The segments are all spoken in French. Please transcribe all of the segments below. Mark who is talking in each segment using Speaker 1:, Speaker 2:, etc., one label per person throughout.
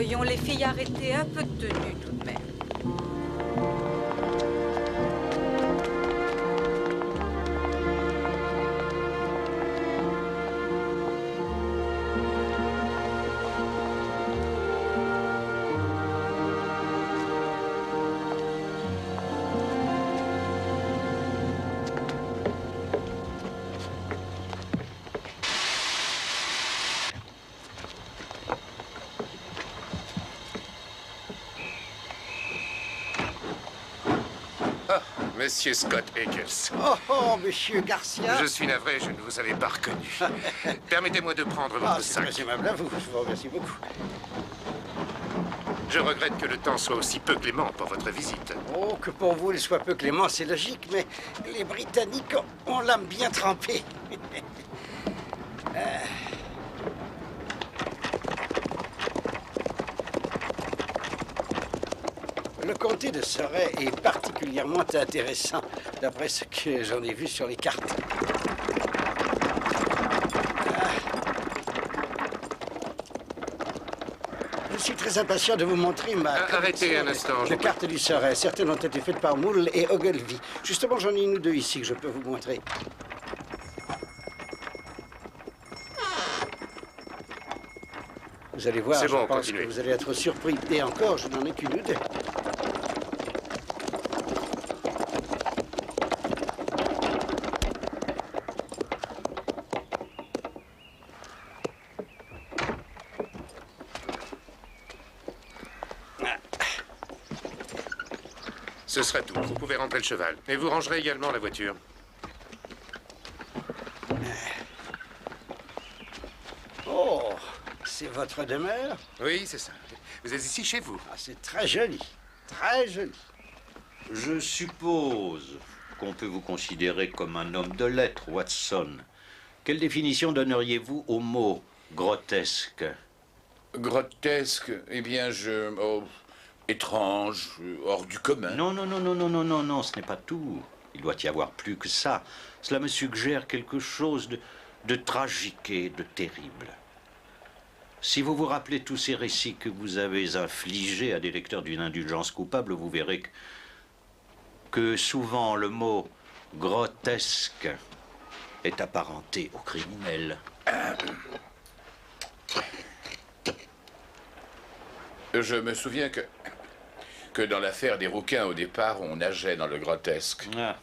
Speaker 1: Voyons les filles arrêter un peu de tenue tout de même.
Speaker 2: Monsieur Scott Eccles.
Speaker 3: Oh, monsieur Garcia.
Speaker 2: Je suis navré, je ne vous avais pas reconnu. Permettez-moi de prendre votre sac.
Speaker 3: C'est aimable à vous, je vous remercie beaucoup.
Speaker 2: Je regrette que le temps soit aussi peu clément pour votre visite.
Speaker 3: Oh, que pour vous, il soit peu clément, c'est logique, mais les Britanniques ont l'âme bien trempée. Le comté de Surrey est particulièrement intéressant, d'après ce que j'en ai vu sur les cartes. Je suis très impatient de vous montrer ma
Speaker 2: Arrêtez un instant.
Speaker 3: de cartes du Surrey. Certaines ont été faites par Moule et Ogilvy. Justement, j'en ai une ou deux ici que je peux vous montrer. Vous allez voir,
Speaker 2: C'est bon,
Speaker 3: je pense
Speaker 2: continuez.
Speaker 3: que vous allez être surpris. Et encore, je n'en ai qu'une ou deux.
Speaker 2: Ce sera tout. Vous pouvez rentrer le cheval. Et vous rangerez également la voiture.
Speaker 3: Oh, c'est votre demeure?
Speaker 2: Oui, c'est ça. Vous êtes ici chez vous.
Speaker 3: Ah, c'est très joli. Très joli.
Speaker 4: Je suppose qu'on peut vous considérer comme un homme de lettres, Watson. Quelle définition donneriez-vous au mot grotesque?
Speaker 5: Grotesque, eh bien, étrange, hors du commun.
Speaker 4: Non, ce n'est pas tout. Il doit y avoir plus que ça. Cela me suggère quelque chose de tragique et de terrible. Si vous vous rappelez tous ces récits que vous avez infligés à des lecteurs d'une indulgence coupable, vous verrez que souvent le mot grotesque est apparenté au criminel.
Speaker 5: Je me souviens que dans l'affaire des rouquins, au départ, on nageait dans le grotesque.
Speaker 4: Ah.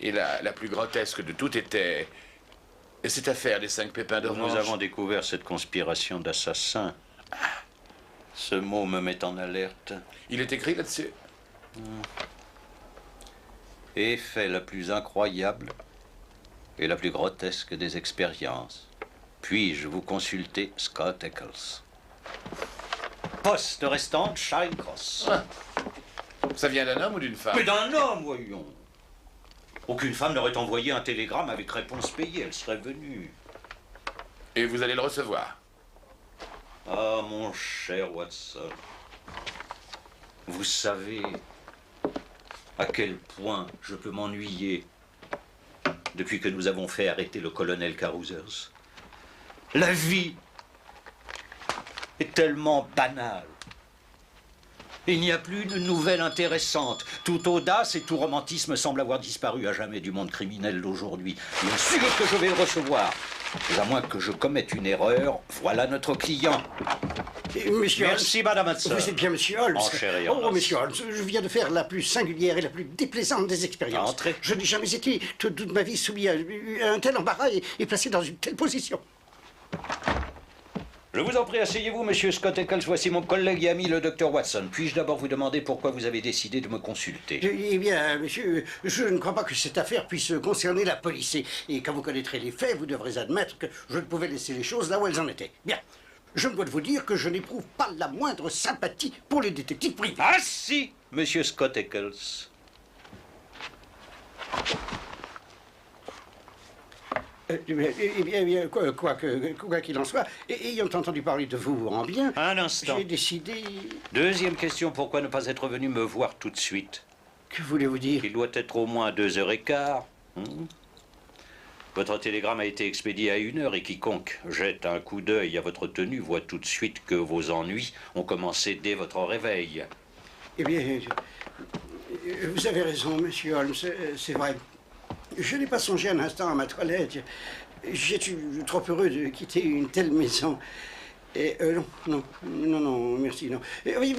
Speaker 5: Et la plus grotesque de toutes était cette affaire des 5 pépins d'orange.
Speaker 4: Nous avons découvert cette conspiration d'assassins. Ce mot me met en alerte.
Speaker 5: Il est écrit là-dessus.
Speaker 4: Et fait la plus incroyable et la plus grotesque des expériences. Puis-je vous consulter Scott Eccles? Poste restante, Charing Cross.
Speaker 5: Ah. Ça vient d'un homme ou d'une femme?
Speaker 4: Mais d'un homme, voyons. Aucune femme n'aurait envoyé un télégramme avec réponse payée, elle serait venue.
Speaker 5: Et vous allez le recevoir?
Speaker 4: Ah, mon cher Watson, vous savez à quel point je peux m'ennuyer depuis que nous avons fait arrêter le colonel Carousers. La vie est tellement banale. Il n'y a plus de nouvelles intéressantes. Toute audace et tout romantisme semblent avoir disparu à jamais du monde criminel d'aujourd'hui. Bien sûr que je vais le recevoir. Mais à moins que je commette une erreur, voilà notre client.
Speaker 3: Monsieur
Speaker 4: Merci,
Speaker 3: Holmes.
Speaker 4: Madame Hudson.
Speaker 3: Vous êtes bien Monsieur Holmes.
Speaker 4: En chair et en
Speaker 3: Oh,
Speaker 4: os.
Speaker 3: Monsieur Holmes, je viens de faire la plus singulière et la plus déplaisante des expériences.
Speaker 4: Entrez.
Speaker 3: Je n'ai jamais été toute ma vie soumis à un tel embarras et placé dans une telle position.
Speaker 4: Je vous en prie, asseyez-vous, monsieur Scott Eccles. Voici mon collègue et ami, le docteur Watson. Puis-je d'abord vous demander pourquoi vous avez décidé de me consulter?
Speaker 3: Eh bien, monsieur, je ne crois pas que cette affaire puisse concerner la police. Et quand vous connaîtrez les faits, vous devrez admettre que je ne pouvais laisser les choses là où elles en étaient. Bien. Je me dois de vous dire que je n'éprouve pas la moindre sympathie pour les détectives privés.
Speaker 4: Ah si, monsieur Scott Eccles.
Speaker 3: Eh bien, quoi qu'il en soit, ayant entendu parler de vous en bien,
Speaker 4: Un instant.
Speaker 3: j'ai décidé...
Speaker 4: Deuxième question, pourquoi ne pas être venu me voir tout de suite?
Speaker 3: Que voulez-vous dire?
Speaker 4: Il doit être au moins 2h15. Votre télégramme a été expédié à 1 heure et quiconque jette un coup d'œil à votre tenue voit tout de suite que vos ennuis ont commencé dès votre réveil.
Speaker 3: Eh bien, vous avez raison, monsieur Holmes, c'est vrai. Je n'ai pas songé un instant à ma toilette. J'étais trop heureux de quitter une telle maison. Et non, merci, non. Oui,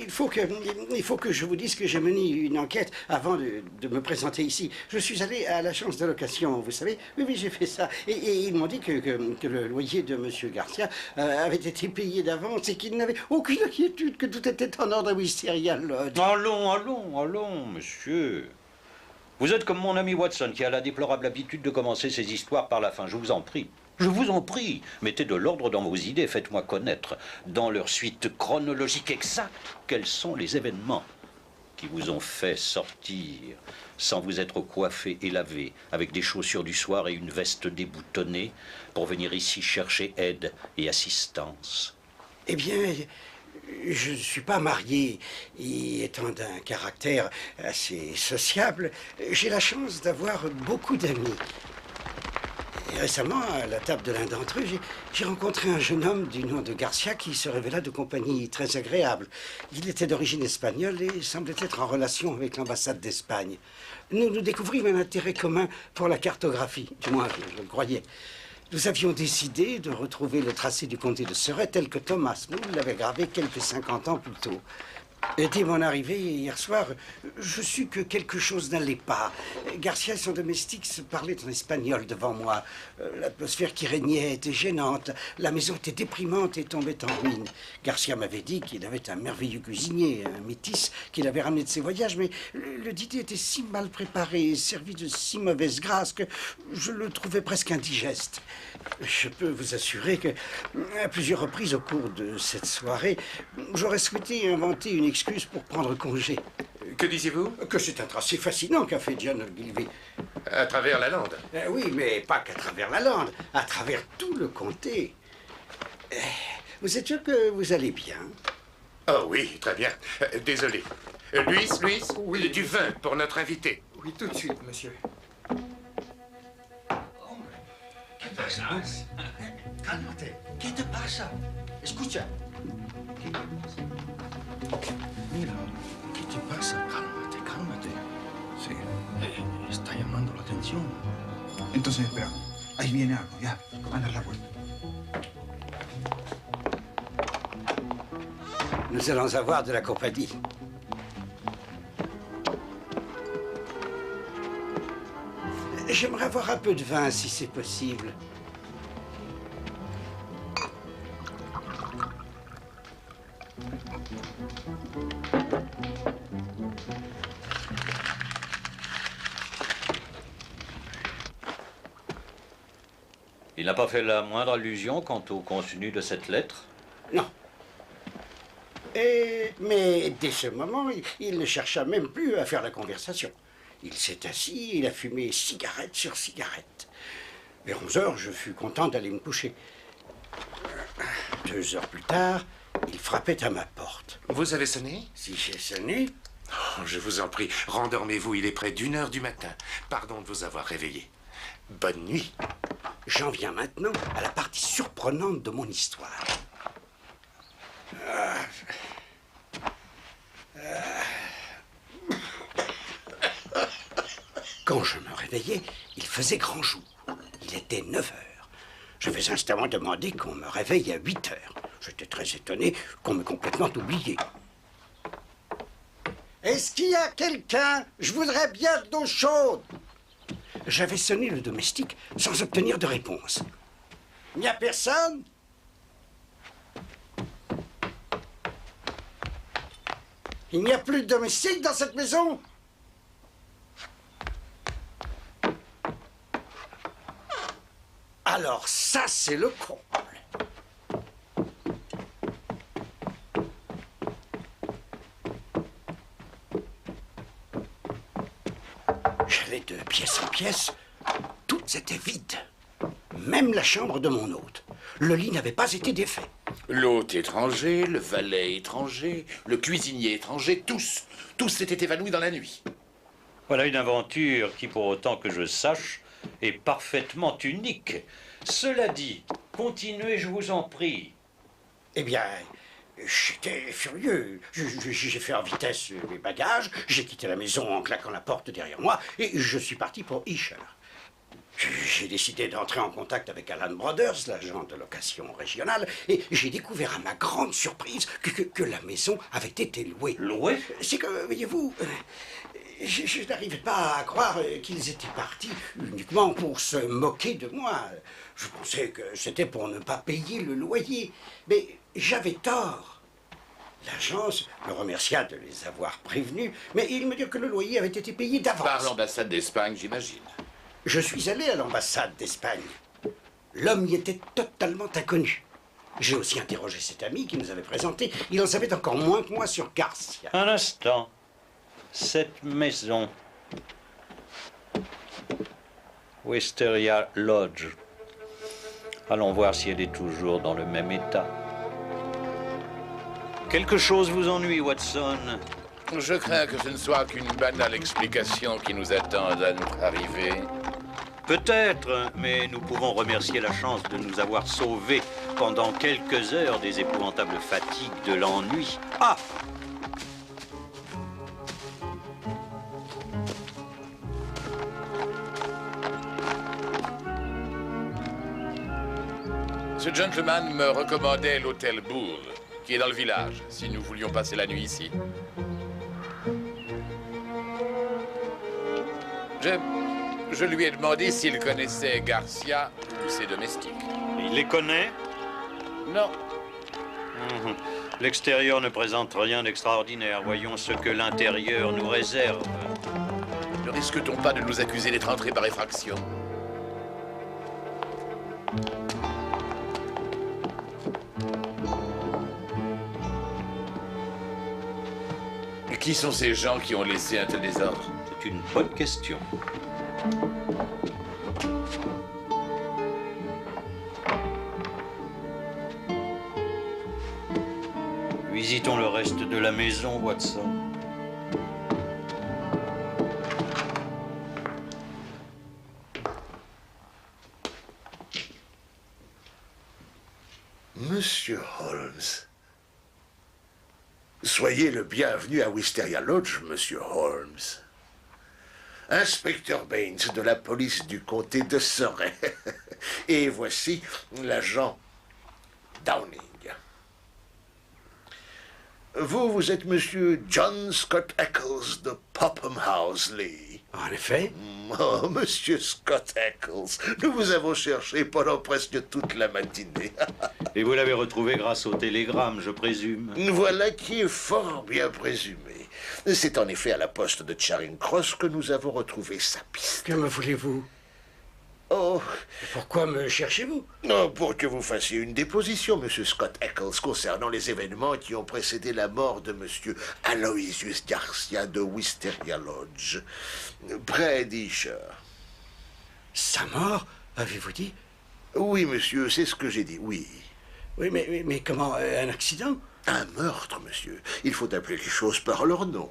Speaker 3: il faut que je vous dise que j'ai mené une enquête avant de me présenter ici. Je suis allé à l'agence de location, vous savez. Oui, j'ai fait ça. Et ils m'ont dit que le loyer de monsieur Garcia avait été payé d'avance et qu'il n'avait aucune inquiétude, que tout était en ordre à Wisteria Lodge.
Speaker 4: Allons, monsieur. Vous êtes comme mon ami Watson qui a la déplorable habitude de commencer ses histoires par la fin. Je vous en prie. Je vous en prie, mettez de l'ordre dans vos idées, faites-moi connaître, dans leur suite chronologique exacte, quels sont les événements qui vous ont fait sortir sans vous être coiffé et lavé, avec des chaussures du soir et une veste déboutonnée, pour venir ici chercher aide et assistance.
Speaker 3: Eh bien, je ne suis pas marié, et étant d'un caractère assez sociable, j'ai la chance d'avoir beaucoup d'amis. Et récemment, à la table de l'un d'entre eux, j'ai rencontré un jeune homme du nom de Garcia qui se révéla de compagnie très agréable. Il était d'origine espagnole et semblait être en relation avec l'ambassade d'Espagne. Nous découvrimmes un intérêt commun pour la cartographie, du moins je le croyais. Nous avions décidé de retrouver le tracé du comté de Surrey tel que Thomas Moore l'avait gravé quelques 50 ans plus tôt. Et dès mon arrivée hier soir, je sus que quelque chose n'allait pas. Garcia et son domestique se parlaient en espagnol devant moi. L'atmosphère qui régnait était gênante. La maison était déprimante et tombait en ruine. Garcia m'avait dit qu'il avait un merveilleux cuisinier, un métis, qu'il avait ramené de ses voyages, mais le dîner était si mal préparé et servi de si mauvaise grâce que je le trouvais presque indigeste. Je peux vous assurer que, à plusieurs reprises au cours de cette soirée, j'aurais souhaité inventer une excuse pour prendre congé.
Speaker 2: Que disiez-vous?
Speaker 3: Que c'est un tracé fascinant qu'a fait John Ogilvy.
Speaker 2: À travers la lande.
Speaker 3: Oui, mais pas qu'à travers la lande, à travers tout le comté. Vous êtes sûr que vous allez bien?
Speaker 2: Oh oui, très bien. Désolé. Luis, oui, du vin pour notre invité.
Speaker 6: Oui, tout de suite, monsieur.
Speaker 3: ¿Qué pasa? Cálmate. ¿Qué te pasa? Escucha.
Speaker 6: Mira, ¿qué te pasa? Cálmate. Sí, está llamando la atención. Entonces, espera. Ahí viene algo, ya. Anda a la puerta.
Speaker 3: Nous allons avoir de la compagnie. J'aimerais avoir un peu de vin, si c'est possible.
Speaker 4: Il n'a pas fait la moindre allusion quant au contenu de cette lettre?
Speaker 3: Non. Mais dès ce moment, il ne chercha même plus à faire la conversation. Il s'est assis, il a fumé cigarette sur cigarette. Vers 11 heures, je fus content d'aller me coucher. 2 heures plus tard, il frappait à ma porte.
Speaker 2: Vous avez sonné?
Speaker 3: Si j'ai sonné,
Speaker 2: Oh, je vous en prie, rendormez-vous, il est près d'1 heure du matin. Pardon de vous avoir réveillé. Bonne nuit.
Speaker 3: j'en viens maintenant à la partie surprenante de mon histoire. Quand je me réveillais, il faisait grand jour. Il était 9 heures. Je vais instamment demander qu'on me réveille à 8 heures. J'étais très étonné qu'on m'ait complètement oublié. Est-ce qu'il y a quelqu'un? Je voudrais bien de l'eau chaude. J'avais sonné le domestique sans obtenir de réponse. Il n'y a personne? Il n'y a plus de domestique dans cette maison? Alors ça, c'est le comble. J'allais de pièce en pièce, toutes étaient vides. Même la chambre de mon hôte. Le lit n'avait pas été défait.
Speaker 5: L'hôte étranger, le valet étranger, le cuisinier étranger, tous s'étaient évanouis dans la nuit.
Speaker 4: Voilà une aventure qui, pour autant que je sache, est parfaitement unique. Cela dit, continuez, je vous en prie.
Speaker 3: Eh bien, j'étais furieux. J'ai fait en vitesse mes bagages, j'ai quitté la maison en claquant la porte derrière moi et je suis parti pour Esher. J'ai décidé d'entrer en contact avec Alan Brothers, l'agent de location régionale, et j'ai découvert à ma grande surprise que la maison avait été louée.
Speaker 4: Louée?
Speaker 3: C'est que, voyez-vous, je n'arrivais pas à croire qu'ils étaient partis uniquement pour se moquer de moi. Je pensais que c'était pour ne pas payer le loyer, mais j'avais tort. L'agence me remercia de les avoir prévenus, mais ils me dirent que le loyer avait été payé d'avance.
Speaker 5: Par l'ambassade d'Espagne, j'imagine.
Speaker 3: Je suis allé à l'ambassade d'Espagne. L'homme y était totalement inconnu. J'ai aussi interrogé cet ami qui nous avait présenté. Il en savait encore moins que moi sur Garcia.
Speaker 4: Un instant. Cette maison, Wisteria Lodge. Allons voir si elle est toujours dans le même état. Quelque chose vous ennuie, Watson?
Speaker 5: Je crains que ce ne soit qu'une banale explication qui nous attend à notre arrivée.
Speaker 4: Peut-être, mais nous pouvons remercier la chance de nous avoir sauvés pendant quelques heures des épouvantables fatigues de l'ennui. Ah!
Speaker 5: Ce gentleman me recommandait l'hôtel Bull, qui est dans le village, si nous voulions passer la nuit ici. Je lui ai demandé s'il connaissait Garcia ou ses domestiques.
Speaker 4: Il les connaît?
Speaker 5: Non.
Speaker 4: L'extérieur ne présente rien d'extraordinaire. Voyons ce que l'intérieur nous réserve.
Speaker 5: Ne risque-t-on pas de nous accuser d'être entrés par effraction? Et qui sont ces gens qui ont laissé un tel désordre?
Speaker 4: C'est une bonne question. Visitons le reste de la maison, Watson.
Speaker 7: Monsieur Holmes, soyez le bienvenu à Wisteria Lodge, Monsieur Holmes. Inspecteur Baines de la police du comté de Surrey. Et voici l'agent Downing. Vous êtes Monsieur John Scott Eccles de Popham House, Lee.
Speaker 3: En effet.
Speaker 7: Oh, Monsieur Scott Eccles, nous vous avons cherché pendant presque toute la matinée.
Speaker 4: Et vous l'avez retrouvé grâce au télégramme, je présume.
Speaker 7: Voilà qui est fort bien présumé. C'est en effet à la poste de Charing Cross que nous avons retrouvé sa piste.
Speaker 3: Que me voulez-vous?
Speaker 7: Oh,
Speaker 3: Pourquoi me cherchez-vous?
Speaker 7: non, pour que vous fassiez une déposition, Monsieur Scott Eccles, concernant les événements qui ont précédé la mort de Monsieur Aloysius Garcia de Wisteria Lodge, près d'Esher.
Speaker 3: Sa mort, avez-vous dit?
Speaker 7: Oui, monsieur, c'est ce que j'ai dit, oui.
Speaker 3: Oui, mais comment? Un accident?
Speaker 7: Un meurtre, monsieur. Il faut appeler les choses par leur nom.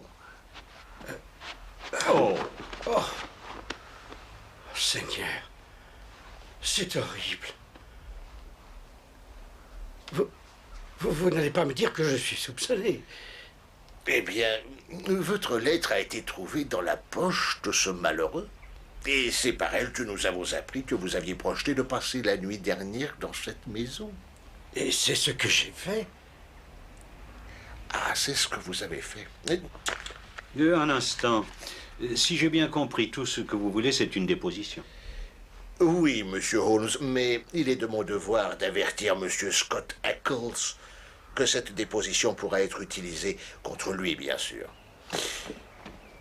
Speaker 3: Oh! Seigneur, c'est horrible. Vous n'allez pas me dire que je suis soupçonné.
Speaker 7: Eh bien, votre lettre a été trouvée dans la poche de ce malheureux. Et c'est par elle que nous avons appris que vous aviez projeté de passer la nuit dernière dans cette maison.
Speaker 3: Et c'est ce que j'ai fait.
Speaker 7: Ah, c'est ce que vous avez fait.
Speaker 4: Un instant. Si j'ai bien compris, tout ce que vous voulez, c'est une déposition.
Speaker 7: Oui, monsieur Holmes, mais il est de mon devoir d'avertir monsieur Scott Eccles que cette déposition pourra être utilisée contre lui, bien sûr.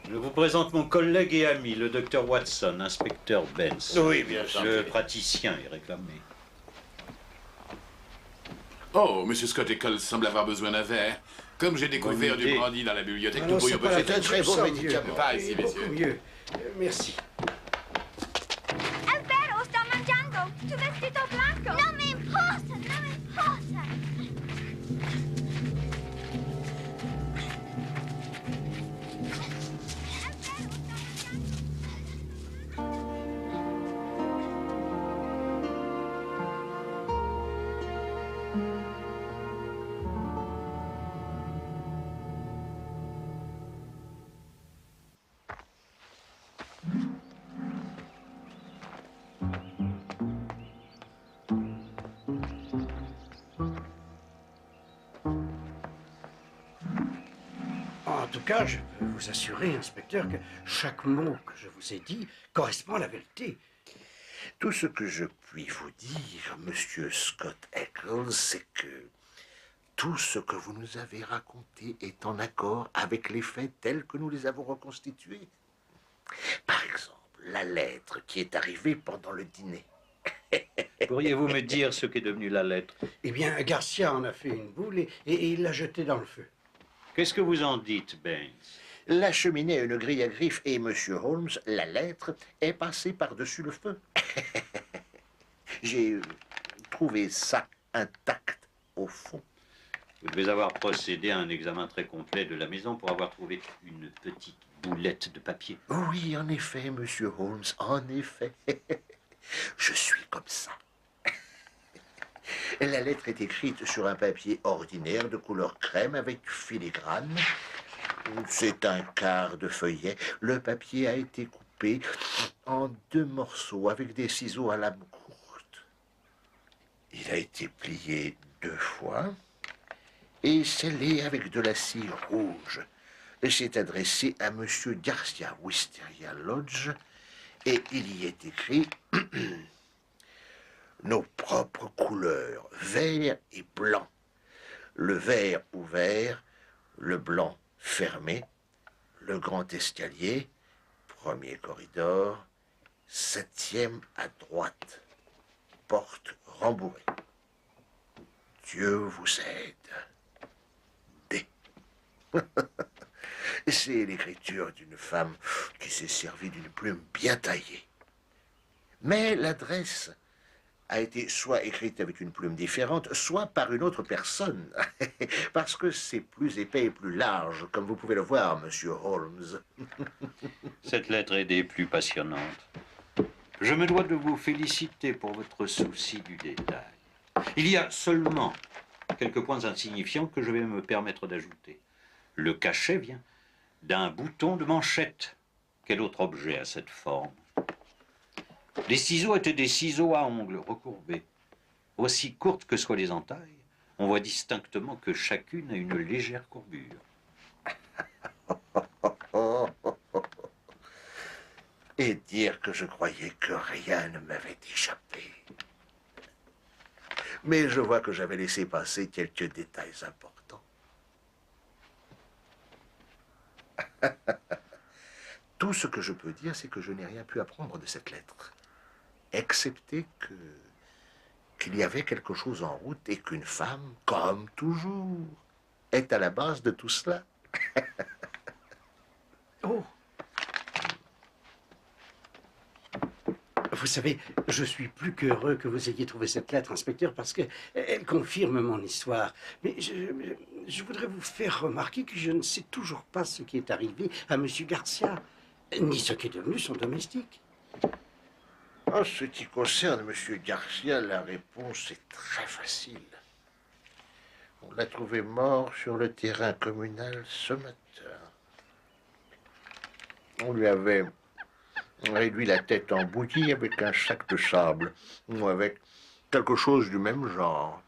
Speaker 4: Je vous présente mon collègue et ami, le docteur Watson, inspecteur Benz.
Speaker 7: Oui, bien sûr.
Speaker 4: Le praticien est réclamé.
Speaker 5: Oh, Monsieur Scott Eccles semble avoir besoin d'un verre. Comme j'ai découvert
Speaker 4: Bonne
Speaker 5: du
Speaker 4: idée.
Speaker 5: brandy dans la bibliothèque,
Speaker 3: Ah
Speaker 5: nous
Speaker 3: non,
Speaker 5: pourrions
Speaker 3: c'est pas la
Speaker 5: peut-être...
Speaker 3: peine,
Speaker 7: très
Speaker 3: je
Speaker 7: bon
Speaker 3: sens
Speaker 7: médicament.
Speaker 3: mieux.
Speaker 5: Pas ici,
Speaker 3: Oui, beaucoup
Speaker 5: messieurs.
Speaker 3: mieux. Merci.
Speaker 8: Alvaro sta mangiando tu vestito blanco. Non mi importa, non mi importa.
Speaker 3: En tout cas, je peux vous assurer, inspecteur, que chaque mot que je vous ai dit correspond à la vérité.
Speaker 7: Tout ce que je puis vous dire, monsieur Scott Eccles, c'est que tout ce que vous nous avez raconté est en accord avec les faits tels que nous les avons reconstitués. Par exemple, la lettre qui est arrivée pendant le dîner.
Speaker 4: Pourriez-vous me dire ce qu'est devenu la lettre?
Speaker 3: Eh bien, Garcia en a fait une boule et il l'a jetée dans le feu.
Speaker 4: Qu'est-ce que vous en dites, Baines?
Speaker 7: La cheminée a une grille à griffes et monsieur Holmes, la lettre, est passée par-dessus le feu. J'ai trouvé ça intact au fond.
Speaker 4: Vous devez avoir procédé à un examen très complet de la maison pour avoir trouvé une petite boulette de papier.
Speaker 7: Oui, en effet, monsieur Holmes, en effet. Je suis comme ça. La lettre est écrite sur un papier ordinaire de couleur crème avec filigrane. C'est un quart de feuillet. Le papier a été coupé en 2 morceaux avec des ciseaux à lame courte. Il a été plié 2 fois et scellé avec de la cire rouge. C'est adressé à monsieur Garcia, Wisteria Lodge, et il y est écrit nos propres couleurs, vert et blanc. Le vert ouvert, le blanc fermé, le grand escalier, 1er corridor, 7e à droite, porte rembourrée. Dieu vous aide. D. C'est l'écriture d'une femme qui s'est servie d'une plume bien taillée. Mais l'adresse a été soit écrite avec une plume différente, soit par une autre personne. Parce que c'est plus épais et plus large, comme vous pouvez le voir, monsieur Holmes.
Speaker 4: Cette lettre est des plus passionnantes. Je me dois de vous féliciter pour votre souci du détail. Il y a seulement quelques points insignifiants que je vais me permettre d'ajouter. Le cachet vient d'un bouton de manchette. Quel autre objet a cette forme? Les ciseaux étaient des ciseaux à ongles recourbés. Aussi courtes que soient les entailles, on voit distinctement que chacune a une légère courbure.
Speaker 7: Et dire que je croyais que rien ne m'avait échappé. Mais je vois que j'avais laissé passer quelques détails importants. Tout ce que je peux dire, c'est que je n'ai rien pu apprendre de cette lettre, excepté qu'il y avait quelque chose en route et qu'une femme, comme toujours, est à la base de tout cela.
Speaker 3: Oh! Vous savez, je suis plus qu'heureux que vous ayez trouvé cette lettre, inspecteur, parce qu'elle confirme mon histoire. Mais je voudrais vous faire remarquer que je ne sais toujours pas ce qui est arrivé à monsieur Garcia, ni ce qui est devenu son domestique.
Speaker 7: En ce qui concerne monsieur Garcia, la réponse est très facile. On l'a trouvé mort sur le terrain communal ce matin. On lui avait réduit la tête en bouillie avec un sac de sable, ou avec quelque chose du même genre.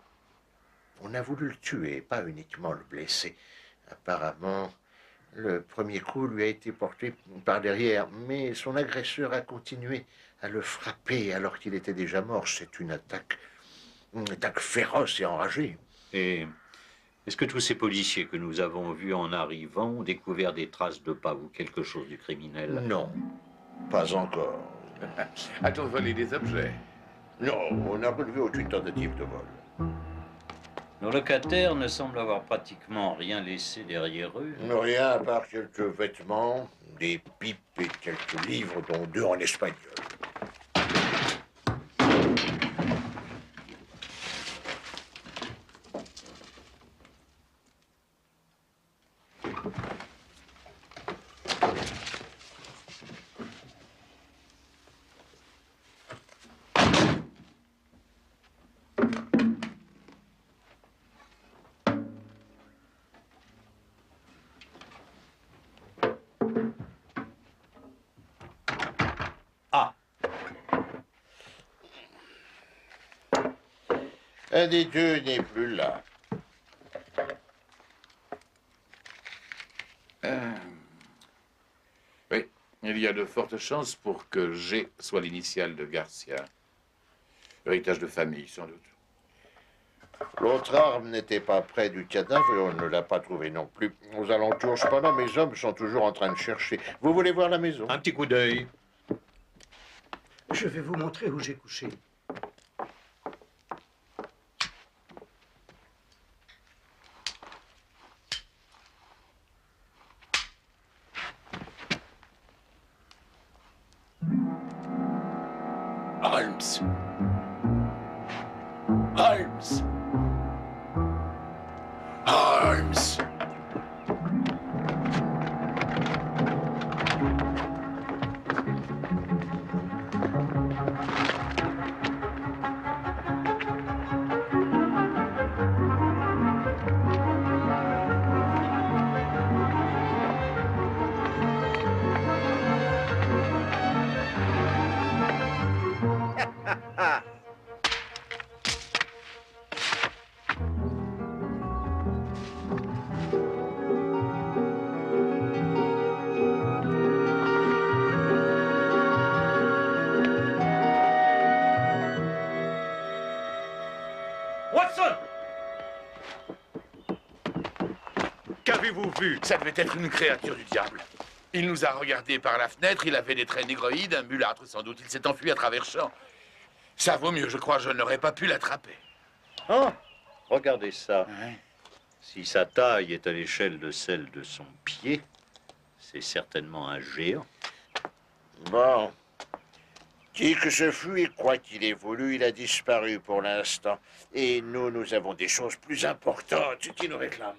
Speaker 7: On a voulu le tuer, pas uniquement le blesser. Apparemment, le premier coup lui a été porté par derrière, mais son agresseur a continué à le frapper alors qu'il était déjà mort. C'est une attaque féroce et enragée.
Speaker 4: Et est-ce que tous ces policiers que nous avons vus en arrivant ont découvert des traces de pas ou quelque chose du criminel?
Speaker 7: Non, pas encore.
Speaker 5: A-t-on volé des objets?
Speaker 7: Non, on n'a relevé aucune tentative de vol.
Speaker 4: Nos locataires ne semblent avoir pratiquement rien laissé derrière eux.
Speaker 7: Rien à part quelques vêtements, des pipes et quelques livres, dont 2 en espagnol. Un des deux n'est plus là.
Speaker 5: Il y a de fortes chances pour que G soit l'initiale de Garcia. Héritage de famille, sans doute.
Speaker 7: L'autre arme n'était pas près du cadavre et on ne l'a pas trouvé non plus. Aux alentours, cependant, mes hommes sont toujours en train de chercher. Vous voulez voir la maison?
Speaker 4: Un petit coup d'œil.
Speaker 3: Je vais vous montrer où j'ai couché.
Speaker 5: Holmes! Holmes! Holmes!
Speaker 4: Watson! Qu'avez-vous vu?
Speaker 5: Ça devait être une créature du diable. Il nous a regardés par la fenêtre, il avait des traits négroïdes, un mulâtre sans doute. Il s'est enfui à travers champs. Ça vaut mieux, je crois, je n'aurais pas pu l'attraper.
Speaker 4: Ah, regardez ça.
Speaker 5: Ouais.
Speaker 4: Si sa taille est à l'échelle de celle de son pied, c'est certainement un géant.
Speaker 7: Bon. Qui que ce fût et quoi qu'il ait voulu, il a disparu pour l'instant. Et nous avons des choses plus importantes qui nous réclament.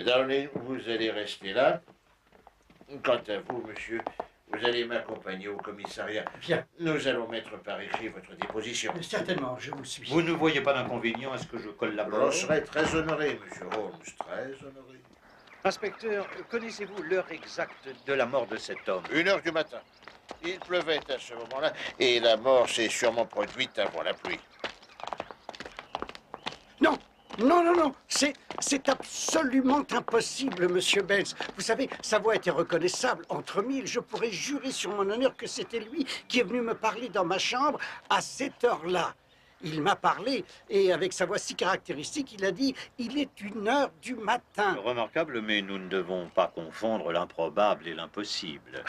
Speaker 7: Darling, vous allez rester là. Quant à vous, monsieur, vous allez m'accompagner au commissariat.
Speaker 3: Bien.
Speaker 7: Nous allons mettre par écrit votre déposition.
Speaker 3: Certainement, je vous suis.
Speaker 4: Vous ne voyez pas d'inconvénient à ce que je collabore?
Speaker 7: Je serai très honoré, monsieur Holmes, très honoré.
Speaker 4: Inspecteur, connaissez-vous l'heure exacte de la mort de cet homme?
Speaker 7: 1 heure du matin. Il pleuvait à ce moment-là et la mort s'est sûrement produite avant la pluie.
Speaker 3: Non, non, non, non, c'est absolument impossible, monsieur Benz. Vous savez, sa voix était reconnaissable entre mille. Je pourrais jurer sur mon honneur que c'était lui qui est venu me parler dans ma chambre à cette heure-là. Il m'a parlé et avec sa voix si caractéristique, il a dit « Il est 1 heure du matin ».
Speaker 4: Remarquable, mais nous ne devons pas confondre l'improbable et l'impossible.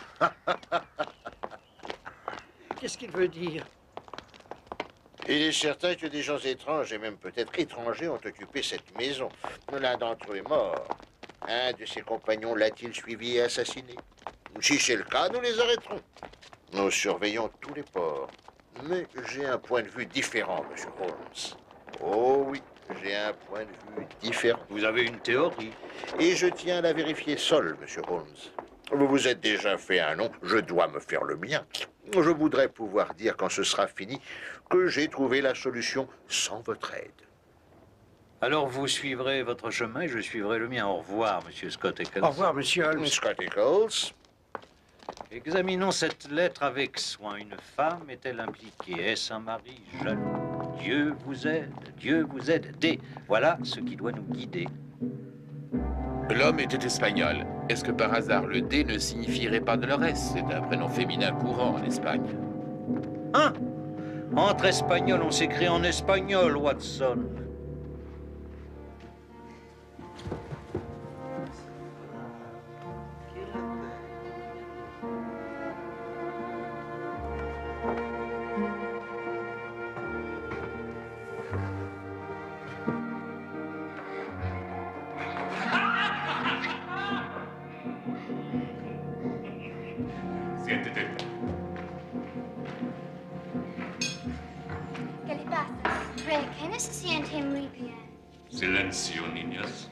Speaker 3: Qu'est-ce qu'il veut dire?
Speaker 7: Il est certain que des gens étranges et même peut-être étrangers ont occupé cette maison. L'un d'entre eux est mort. Un de ses compagnons l'a-t-il suivi et assassiné? Si c'est le cas, nous les arrêterons. Nous surveillons tous les ports. Mais j'ai un point de vue différent, monsieur Holmes. Oh oui, j'ai un point de vue différent.
Speaker 4: Vous avez une théorie?
Speaker 7: Et je tiens à la vérifier seul, monsieur Holmes. Vous vous êtes déjà fait un nom, je dois me faire le mien. Je voudrais pouvoir dire, quand ce sera fini, que j'ai trouvé la solution sans votre aide.
Speaker 4: Alors vous suivrez votre chemin et je suivrai le mien. Au revoir, monsieur Scott Eccles.
Speaker 3: Au revoir, monsieur Holmes.
Speaker 7: Scott Eccles.
Speaker 4: Examinons cette lettre avec soin. Une femme est-elle impliquée? Est-ce un mari jaloux? Dieu vous aide, Dieu vous aide. D. Voilà ce qui doit nous guider.
Speaker 5: L'homme était espagnol. Est-ce que par hasard le D ne signifierait pas Dolores? C'est un prénom féminin courant en Espagne.
Speaker 4: Hein? Entre espagnols, on s'écrit en espagnol, Watson.
Speaker 8: ¿Qué le pasa? Rick, ¿qué no se siente muy bien?
Speaker 9: Silencio, niñas.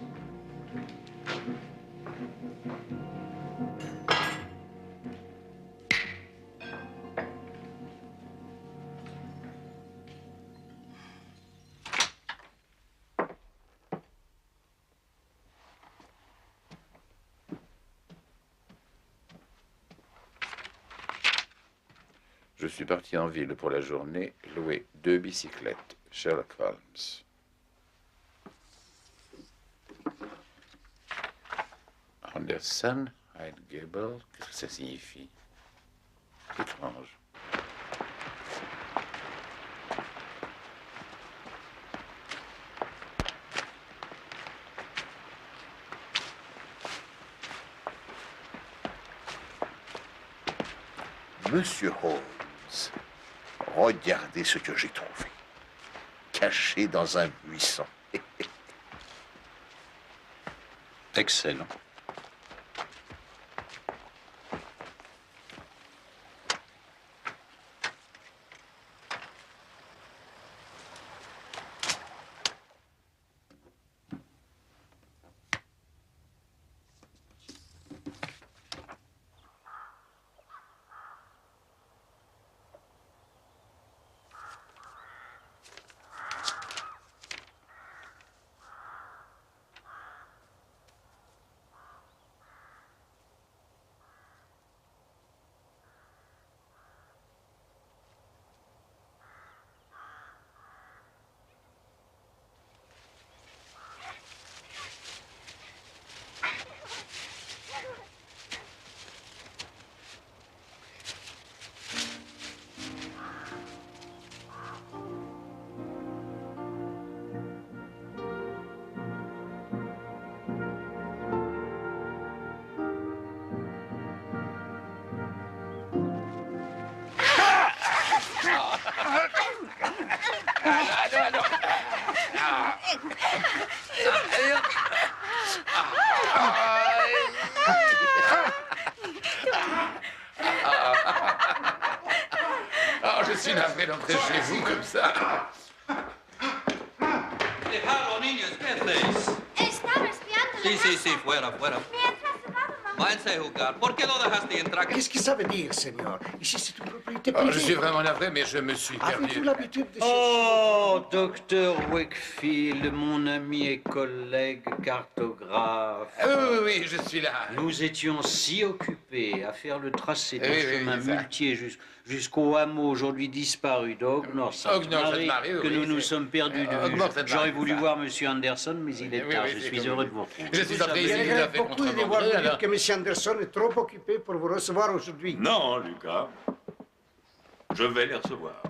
Speaker 5: Je suis parti en ville pour la journée, louer 2 bicyclettes. Sherlock Holmes. Anderson, Hyde Gable, qu'est-ce que ça signifie? Étrange.
Speaker 7: Monsieur Holmes, regardez ce que j'ai trouvé, caché dans un buisson.
Speaker 4: Excellent.
Speaker 5: Je suis navré d'entrer chez vous comme ça.
Speaker 10: Dejadlo, niños, ¿qué hacéis?
Speaker 8: Estaba espiando.
Speaker 10: Sí, sí, sí, fuera, fuera.
Speaker 8: Mientras jugábamos.
Speaker 10: Váyanse a jugar. ¿Por qué lo dejaste entrar?
Speaker 3: Qu'est-ce que ça veut dire, Seigneur? Ici, c'est une propriété
Speaker 5: Oh,
Speaker 3: privée.
Speaker 5: je suis vraiment navré, mais je me suis
Speaker 3: Avez-vous
Speaker 5: perdu.
Speaker 3: l'habitude de
Speaker 4: Oh, docteur Wakefield, mon ami et collègue cartographe.
Speaker 5: Ah, oui, oui, je suis là.
Speaker 4: Nous étions si occupés à faire le tracé d'un
Speaker 5: Oui, oui,
Speaker 4: chemin
Speaker 5: exact.
Speaker 4: muletier jusqu'au hameau aujourd'hui disparu d'Ognor
Speaker 5: Sainte-Marie,
Speaker 4: que
Speaker 5: oui,
Speaker 4: nous nous
Speaker 5: c'est-
Speaker 4: sommes perdus de
Speaker 5: Ogmore
Speaker 4: vue.
Speaker 5: Sainte-Marie,
Speaker 4: J'aurais voulu
Speaker 5: ça.
Speaker 4: voir Monsieur Anderson, mais il est
Speaker 5: Oui,
Speaker 4: tard.
Speaker 5: oui,
Speaker 4: Je
Speaker 5: c'est
Speaker 4: suis
Speaker 5: comme
Speaker 4: heureux
Speaker 5: ça.
Speaker 4: de vous retrouver.
Speaker 5: Je suis entré
Speaker 3: Je
Speaker 5: ici tout à
Speaker 3: regrette
Speaker 5: fait
Speaker 3: beaucoup
Speaker 5: contre
Speaker 3: de
Speaker 5: mon
Speaker 3: devoir
Speaker 5: gré,
Speaker 3: vous dire
Speaker 5: alors.
Speaker 3: que M. Anderson est trop occupé pour vous recevoir aujourd'hui.
Speaker 9: Non, Lucas. Je vais les recevoir.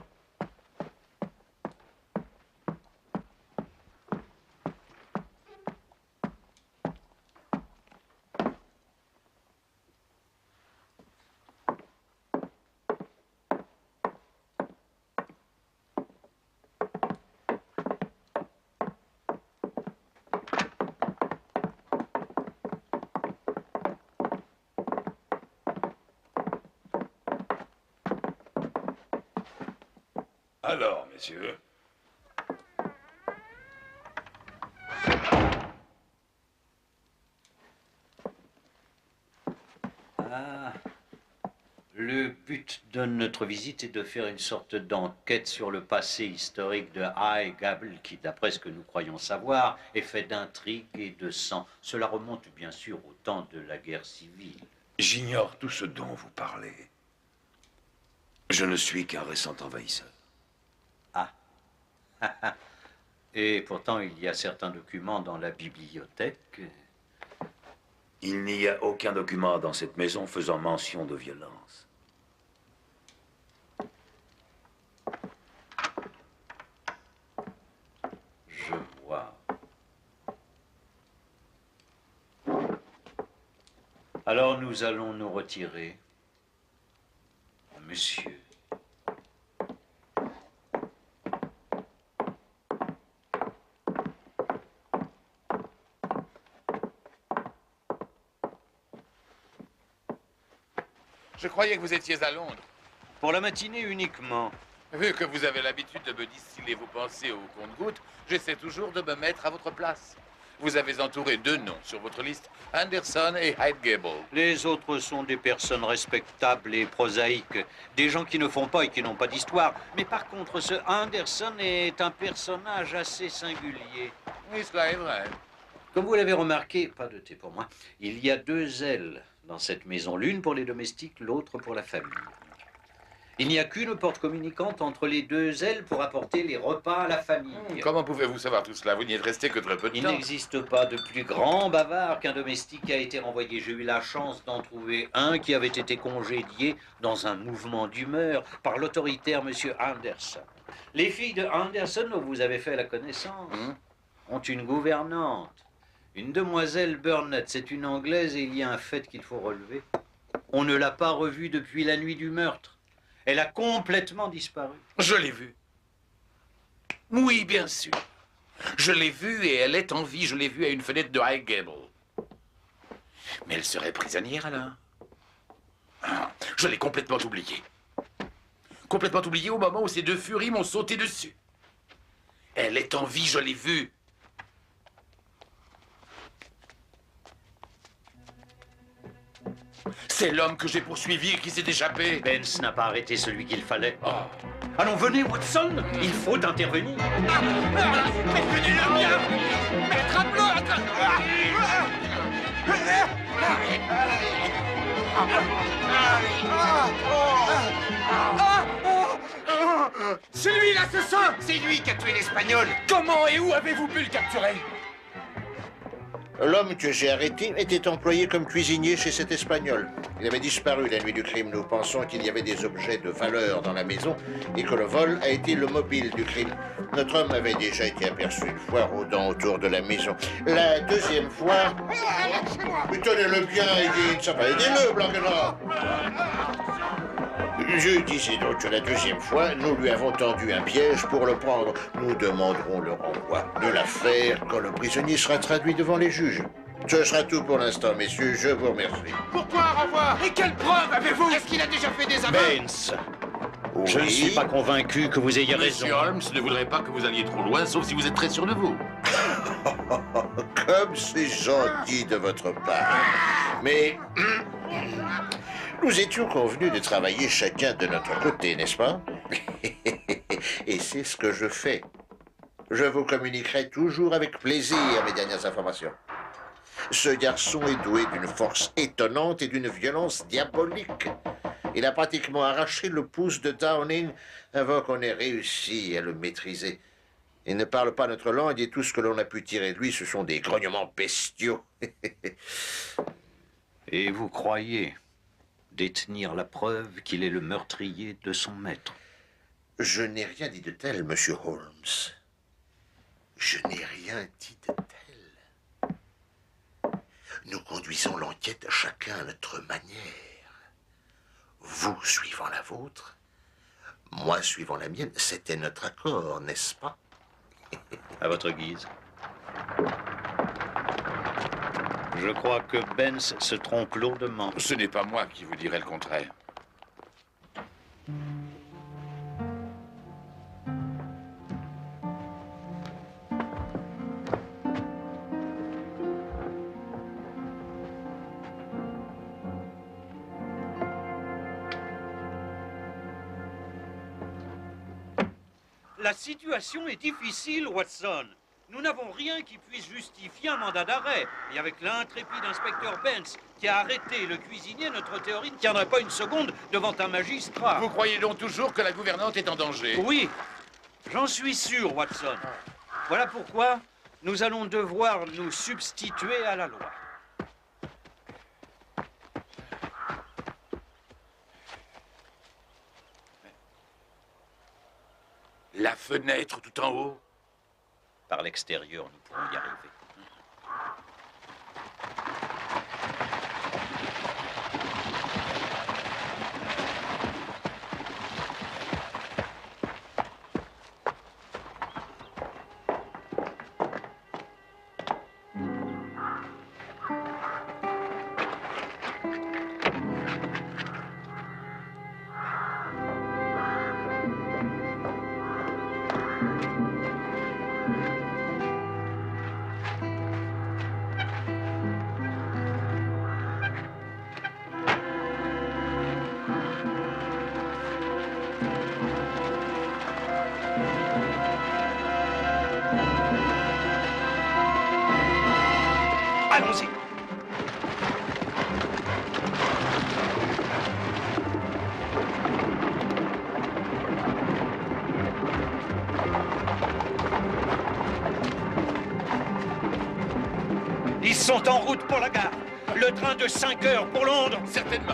Speaker 9: Alors, messieurs,
Speaker 4: Ah, le but de notre visite est de faire une sorte d'enquête sur le passé historique de Hyde Gable, qui, d'après ce que nous croyons savoir, est fait d'intrigues et de sang. Cela remonte bien sûr au temps de la guerre civile.
Speaker 9: j'ignore tout ce dont vous parlez. Je ne suis qu'un récent envahisseur.
Speaker 4: Et pourtant, il y a certains documents dans la bibliothèque.
Speaker 9: Il n'y a aucun document dans cette maison faisant mention de violence.
Speaker 4: Je vois. Alors nous allons nous retirer. Monsieur.
Speaker 5: Je croyais que vous étiez à Londres.
Speaker 4: Pour la matinée uniquement.
Speaker 5: Vu que vous avez l'habitude de me distiller vos pensées au compte-gouttes, j'essaie toujours de me mettre à votre place. Vous avez entouré 2 noms sur votre liste, Anderson et Hyde Gable.
Speaker 4: Les autres sont des personnes respectables et prosaïques, des gens qui ne font pas et qui n'ont pas d'histoire. Mais par contre, ce Anderson est un personnage assez singulier.
Speaker 5: Oui, cela est vrai.
Speaker 4: Comme vous l'avez remarqué, pas de thé pour moi, il y a 2 ailes dans cette maison, l'une pour les domestiques, l'autre pour la famille. Il n'y a qu'une porte communicante entre les deux ailes pour apporter les repas à la famille.
Speaker 5: Comment pouvez-vous savoir tout cela? Vous n'y êtes resté que très peu de
Speaker 4: Il
Speaker 5: temps.
Speaker 4: n'existe pas de plus grand bavard qu'un domestique qui a été renvoyé. J'ai eu la chance d'en trouver un qui avait été congédié dans un mouvement d'humeur par l'autoritaire monsieur Anderson. Les filles de Anderson, dont vous avez fait la connaissance, ont une gouvernante, une demoiselle Burnett. C'est une Anglaise et il y a un fait qu'il faut relever. On ne l'a pas revue depuis la nuit du meurtre. Elle a complètement disparu.
Speaker 5: Je l'ai vue. Oui, bien sûr. Je l'ai vue et elle est en vie. Je l'ai vue à une fenêtre de High Gable. Mais elle serait prisonnière alors? Ah, je l'ai complètement oubliée. Complètement oubliée au moment où ces deux furies m'ont sauté dessus. Elle est en vie, je l'ai vue. C'est l'homme que j'ai poursuivi et qui s'est échappé.
Speaker 4: Benz n'a pas arrêté celui qu'il fallait. Oh. Allons, venez, Watson. Il faut intervenir.
Speaker 5: Mais tenez-le bien! Maître à bleu!
Speaker 2: C'est lui l'assassin! C'est lui qui a tué l'Espagnol!
Speaker 5: Comment et où avez-vous pu le capturer?
Speaker 7: L'homme que j'ai arrêté était employé comme cuisinier chez cet Espagnol. Il avait disparu la nuit du crime. Nous pensons qu'il y avait des objets de valeur dans la maison et que le vol a été le mobile du crime. Notre homme avait déjà été aperçu une fois rôdant autour de la maison. La deuxième fois... Mais tenez-le bien, Higgins, ça va, aidez-le, Blanquenard. Je disais donc que la deuxième fois, nous lui avons tendu un piège pour le prendre. Nous demanderons le renvoi de l'affaire quand le prisonnier sera traduit devant les juges. Ce sera tout pour l'instant, messieurs. Je vous remercie.
Speaker 2: Pourquoi un renvoi? Et quelle preuve avez-vous? Est-ce qu'il a déjà fait des aveux?
Speaker 4: Benz,
Speaker 7: Oui.
Speaker 4: je ne suis pas convaincu que vous ayez raison.
Speaker 5: Monsieur Holmes ne voudrait pas que vous alliez trop loin, sauf si vous êtes très sûr de vous.
Speaker 7: Comme c'est gentil de votre part. Mais... nous étions convenus de travailler chacun de notre côté, n'est-ce pas? Et c'est ce que je fais. Je vous communiquerai toujours avec plaisir mes dernières informations. Ce garçon est doué d'une force étonnante et d'une violence diabolique. Il a pratiquement arraché le pouce de Downing avant qu'on ait réussi à le maîtriser. Il ne parle pas notre langue et tout ce que l'on a pu tirer de lui, ce sont des grognements bestiaux.
Speaker 4: Et vous croyez détenir la preuve qu'il est le meurtrier de son maître?
Speaker 7: Je n'ai rien dit de tel, monsieur Holmes. Je n'ai rien dit de tel. Nous conduisons l'enquête chacun à notre manière. Vous suivant la vôtre, moi suivant la mienne, c'était notre accord, n'est-ce pas?
Speaker 4: À votre guise. Je crois que Benz se trompe lourdement.
Speaker 5: Ce n'est pas moi qui vous dirai le contraire.
Speaker 4: La situation est difficile, Watson. Nous n'avons rien qui puisse justifier un mandat d'arrêt. Et avec l'intrépide inspecteur Benz qui a arrêté le cuisinier, notre théorie ne tiendrait pas une seconde devant un magistrat.
Speaker 5: Vous croyez donc toujours que la gouvernante est en danger?
Speaker 4: Oui, j'en suis sûr, Watson. Voilà pourquoi nous allons devoir nous substituer à la loi.
Speaker 5: La fenêtre tout en haut?
Speaker 4: Par l'extérieur, nous pourrons y arriver. Allons-y. sont en route pour la gare. Le train de 5 heures pour Londres.
Speaker 5: Certainement.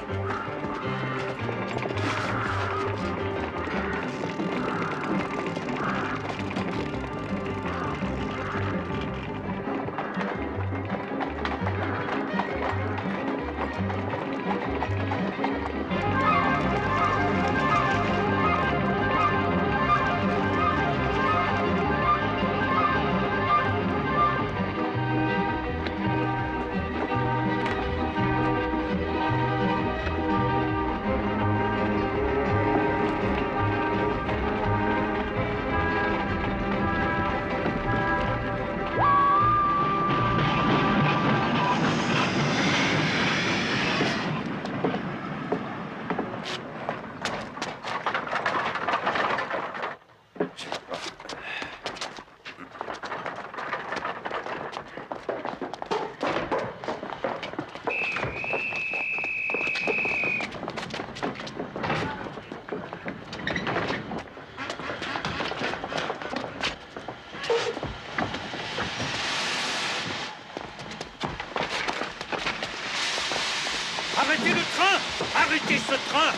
Speaker 4: Arrêtez le train! Arrêtez ce train!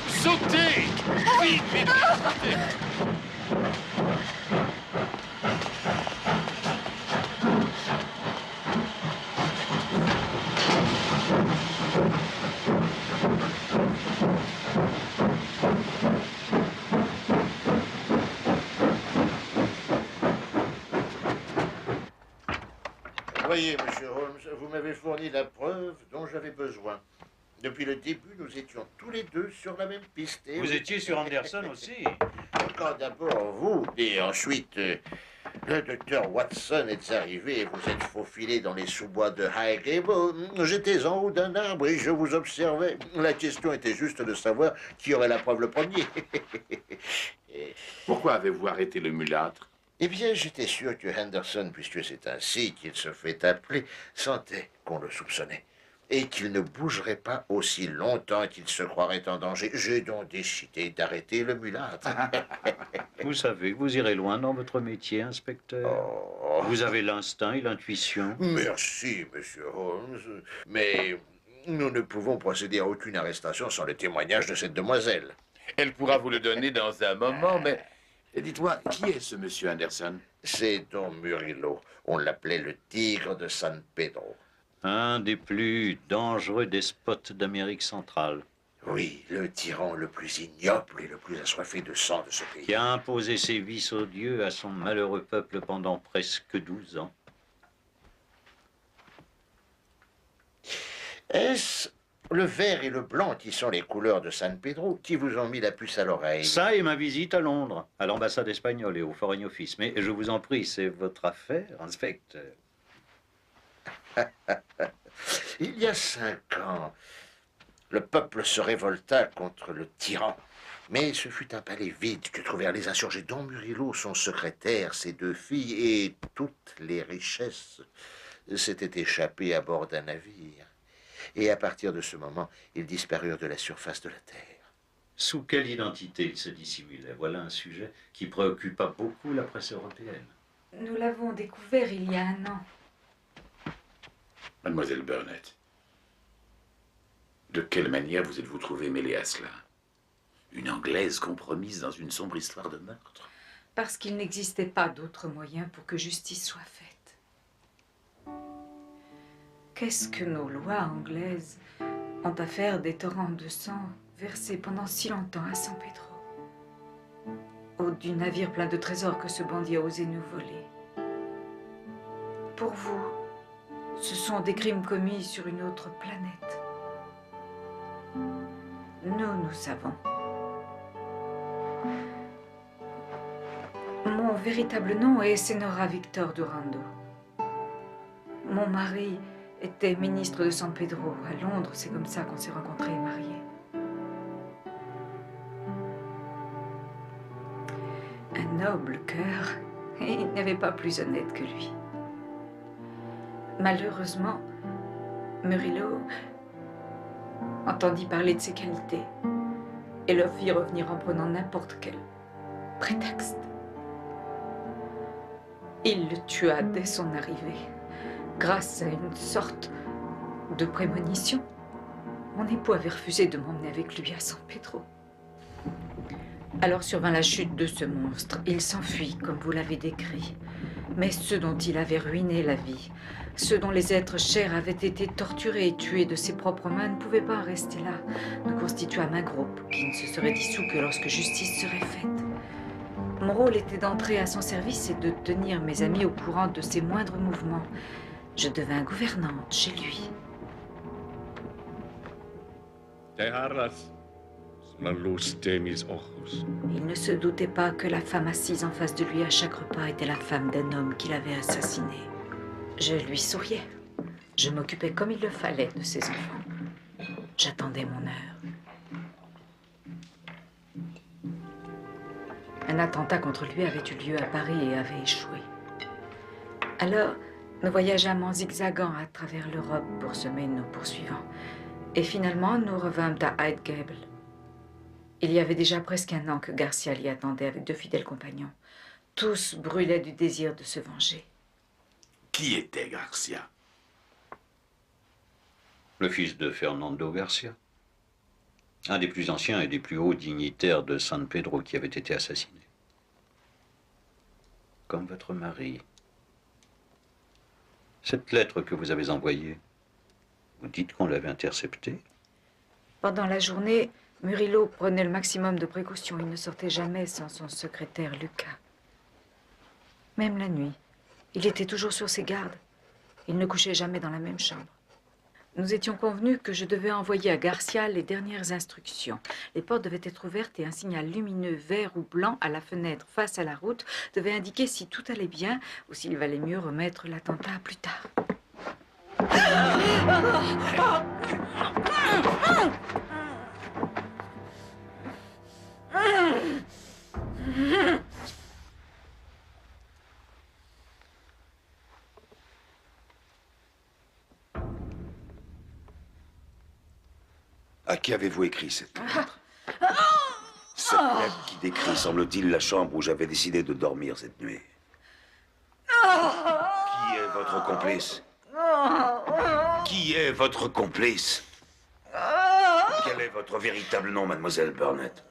Speaker 5: Sautez! Vite, vite, sautez!
Speaker 7: Voyez, monsieur Holmes, vous m'avez fourni la preuve dont j'avais besoin. Depuis le début, nous étions tous les deux sur la même piste. Et
Speaker 4: Vous étiez sur Anderson aussi.
Speaker 7: Quand d'abord vous, et ensuite le docteur Watson est arrivé et vous êtes faufilé dans les sous-bois de Highgable, j'étais en haut d'un arbre et je vous observais. La question était juste de savoir qui aurait la preuve le premier.
Speaker 5: Pourquoi avez-vous arrêté le mulâtre?
Speaker 7: Eh bien, j'étais sûr que Henderson, puisque c'est ainsi qu'il se fait appeler, sentait qu'on le soupçonnait et qu'il ne bougerait pas aussi longtemps qu'il se croirait en danger. J'ai donc décidé d'arrêter le mulâtre.
Speaker 4: Vous savez, vous irez loin dans votre métier, inspecteur.
Speaker 7: Oh.
Speaker 4: Vous avez l'instinct et l'intuition.
Speaker 7: Merci, monsieur Holmes, mais nous ne pouvons procéder à aucune arrestation sans le témoignage de cette demoiselle.
Speaker 5: Elle pourra vous le donner dans un moment, mais... Dites-moi, qui est ce monsieur Anderson?
Speaker 7: C'est Don Murillo. On l'appelait le tigre de San Pedro.
Speaker 4: Un des plus dangereux despotes d'Amérique centrale.
Speaker 7: Oui, le tyran le plus ignoble et le plus assoiffé de sang de ce pays.
Speaker 4: Qui a imposé ses vices odieux à son malheureux peuple pendant presque 12 ans.
Speaker 7: Est-ce le vert et le blanc qui sont les couleurs de San Pedro qui vous ont mis la puce à l'oreille?
Speaker 4: Ça et ma visite à Londres, à l'ambassade espagnole et au Foreign Office. Mais je vous en prie, c'est votre affaire, inspecteur.
Speaker 7: Il y a 5 ans, le peuple se révolta contre le tyran. Mais ce fut un palais vide que trouvèrent les insurgés. Don Murillo, son secrétaire, ses 2 filles et toutes les richesses s'étaient échappées à bord d'un navire. Et à partir de ce moment, ils disparurent de la surface de la Terre.
Speaker 4: Sous quelle identité ils se dissimulaient? Voilà un sujet qui préoccupa beaucoup la presse européenne.
Speaker 1: Nous l'avons découvert il y a 1 an.
Speaker 5: Mademoiselle Burnett, de quelle manière vous êtes-vous trouvée mêlée à cela? Une Anglaise compromise dans une sombre histoire de meurtre?
Speaker 1: Parce qu'il n'existait pas d'autre moyen pour que justice soit faite. Qu'est-ce que nos lois anglaises ont à faire des torrents de sang versés pendant si longtemps à San Pedro, au du navire plein de trésors que ce bandit a osé nous voler? Pour vous, ce sont des crimes commis sur une autre planète. Nous savons. Mon véritable nom est Senora Victor Durando. Mon mari était ministre de San Pedro à Londres. C'est comme ça qu'on s'est rencontrés et mariés. Un noble cœur, et il n'y avait pas plus honnête que lui. Malheureusement, Murillo entendit parler de ses qualités et le fit revenir en prenant n'importe quel prétexte. Il le tua dès son arrivée, grâce à une sorte de prémonition, mon époux avait refusé de m'emmener avec lui à San Pedro. Alors survint la chute de ce monstre. Il s'enfuit, comme vous l'avez décrit. Mais ceux dont il avait ruiné la vie, ceux dont les êtres chers avaient été torturés et tués de ses propres mains, ne pouvaient pas rester là. Nous constituâmes un groupe qui ne se serait dissous que lorsque justice serait faite. Mon rôle était d'entrer à son service et de tenir mes amis au courant de ses moindres mouvements. Je devins gouvernante chez lui. Il ne se doutait pas que la femme assise en face de lui à chaque repas était la femme d'un homme qu'il avait assassiné. Je lui souriais. Je m'occupais comme il le fallait de ses enfants. J'attendais mon heure. Un attentat contre lui avait eu lieu à Paris et avait échoué. Alors, nous voyageâmes en zigzagant à travers l'Europe pour semer nos poursuivants. Et finalement, nous revînmes à Hyde Gable. Il y avait déjà presque un an que Garcia l'y attendait avec 2 fidèles compagnons. Tous brûlaient du désir de se venger.
Speaker 9: Qui était Garcia?
Speaker 4: Le fils de Fernando Garcia. Un des plus anciens et des plus hauts dignitaires de San Pedro qui avait été assassiné. Comme votre mari. Cette lettre que vous avez envoyée, vous dites qu'on l'avait interceptée?
Speaker 1: Pendant la journée, Murillo prenait le maximum de précautions. Il ne sortait jamais sans son secrétaire Lucas. Même la nuit, il était toujours sur ses gardes. Il ne couchait jamais dans la même chambre. Nous étions convenus que je devais envoyer à Garcia les dernières instructions. Les portes devaient être ouvertes et un signal lumineux vert ou blanc à la fenêtre face à la route devait indiquer si tout allait bien ou s'il valait mieux remettre l'attentat plus tard.
Speaker 9: À qui avez-vous écrit cette lettre? Cette lettre qui décrit, semble-t-il, la chambre où j'avais décidé de dormir cette nuit. Qui est votre complice? Qui est votre complice? Quel est votre véritable nom, mademoiselle Burnett?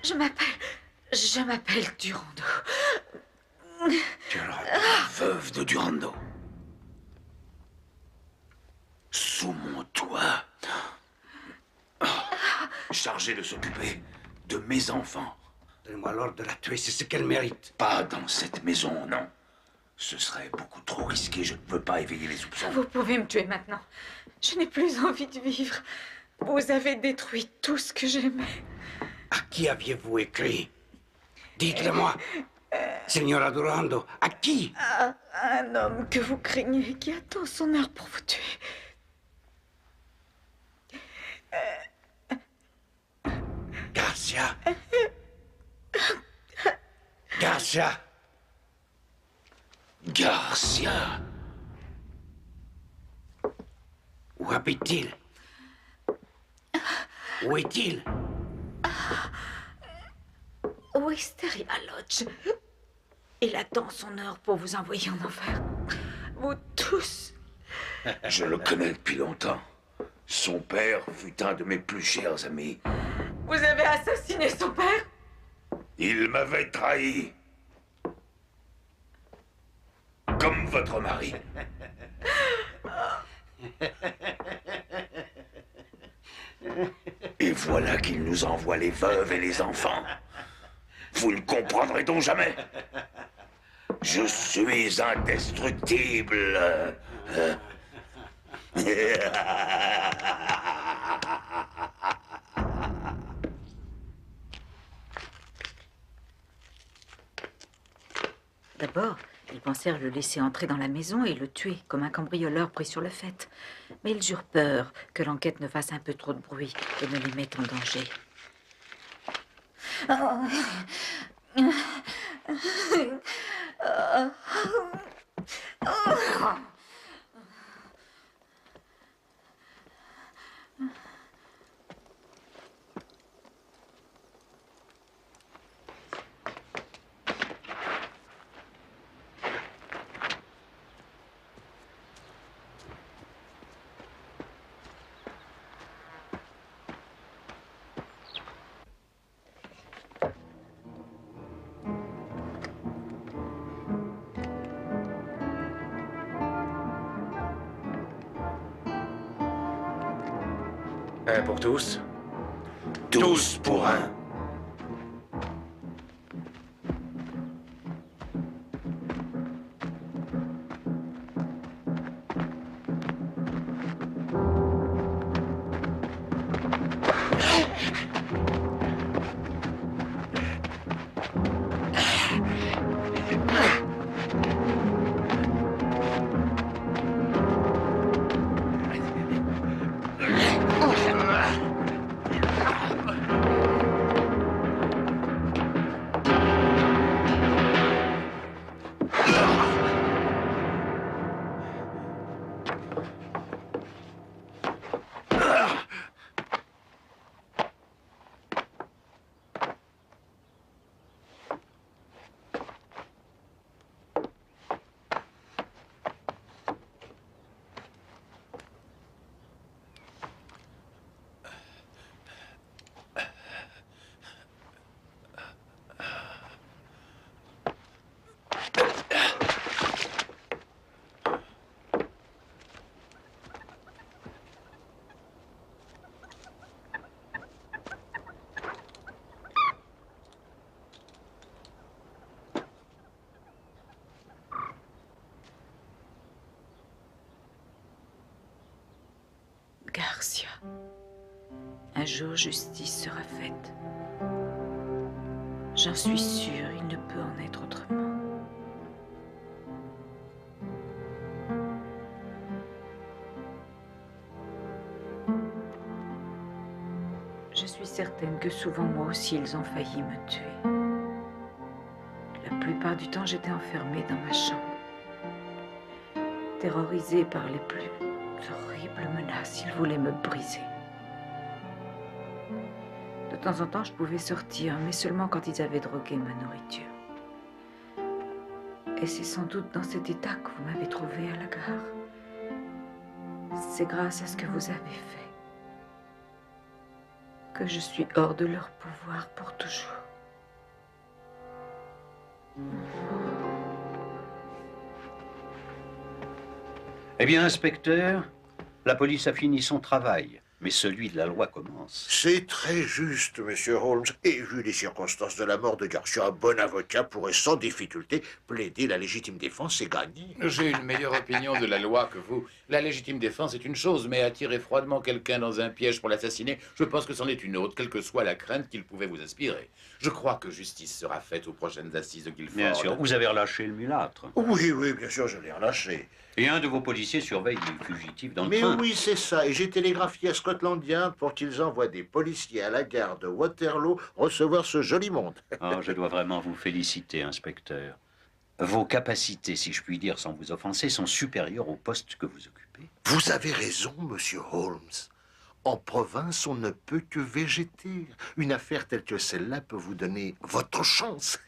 Speaker 1: Je m'appelle Durando.
Speaker 9: Veuve de Durando. Sous mon toit. Chargée de s'occuper de mes enfants.
Speaker 3: Donnez-moi l'ordre de la tuer, c'est ce qu'elle mérite.
Speaker 9: Pas dans cette maison, non. Ce serait beaucoup trop risqué, je ne peux pas éveiller les soupçons.
Speaker 1: Vous pouvez me tuer maintenant. Je n'ai plus envie de vivre. Vous avez détruit tout ce que j'aimais.
Speaker 3: À qui aviez-vous écrit? Dites-le-moi. Signora Durando, à qui?
Speaker 1: À un homme que vous craignez, qui attend son heure pour vous tuer.
Speaker 3: Garcia. Garcia.
Speaker 9: Garcia.
Speaker 3: Où habite-t-il? Où est-il?
Speaker 1: Wisteria Lodge. Il attend son heure pour vous envoyer en enfer. Vous tous.
Speaker 9: Je le connais depuis longtemps. Son père fut un de mes plus chers amis.
Speaker 1: Vous avez assassiné son père?
Speaker 9: Il m'avait trahi. Comme votre mari. Et voilà qu'il nous envoie les veuves et les enfants. Vous ne comprendrez donc jamais. Je suis indestructible.
Speaker 1: D'abord, ils pensèrent le laisser entrer dans la maison et le tuer, comme un cambrioleur pris sur le fait. Mais ils eurent peur que l'enquête ne fasse un peu trop de bruit et ne les mette en danger.
Speaker 2: Un pour tous.
Speaker 9: Tous pour un.
Speaker 1: Garcia, un jour justice sera faite. J'en suis sûre, il ne peut en être autrement. Je suis certaine que souvent, moi aussi, ils ont failli me tuer. La plupart du temps, j'étais enfermée dans ma chambre, terrorisée par les plus horribles menaces. Ils voulaient me briser. De temps en temps, je pouvais sortir, mais seulement quand ils avaient drogué ma nourriture. Et c'est sans doute dans cet état que vous m'avez trouvée à la gare. C'est grâce à ce que vous avez fait que je suis hors de leur pouvoir pour toujours.
Speaker 4: Eh bien, inspecteur, la police a fini son travail, mais celui de la loi commence.
Speaker 7: C'est très juste, monsieur Holmes. Et vu les circonstances de la mort de Garcia, un bon avocat pourrait sans difficulté plaider la légitime défense et gagner.
Speaker 5: J'ai une meilleure opinion de la loi que vous. La légitime défense est une chose, mais attirer froidement quelqu'un dans un piège pour l'assassiner, je pense que c'en est une autre, quelle que soit la crainte qu'il pouvait vous inspirer. Je crois que justice sera faite aux prochaines assises de Guilford.
Speaker 4: Bien sûr, vous avez relâché le mulâtre.
Speaker 7: Oui, oui, bien sûr, je l'ai relâché.
Speaker 4: Et un de vos policiers surveille les fugitifs dans le
Speaker 7: Mais
Speaker 4: train.
Speaker 7: oui, c'est ça. Et j'ai télégraphié à Scotland Yard pour qu'ils envoient des policiers à la gare de Waterloo recevoir ce joli monde.
Speaker 4: Oh, je dois vraiment vous féliciter, inspecteur. Vos capacités, si je puis dire sans vous offenser, sont supérieures au poste que vous occupez.
Speaker 7: Vous avez raison, monsieur Holmes. En province, on ne peut que végéter. Une affaire telle que celle-là peut vous donner votre chance.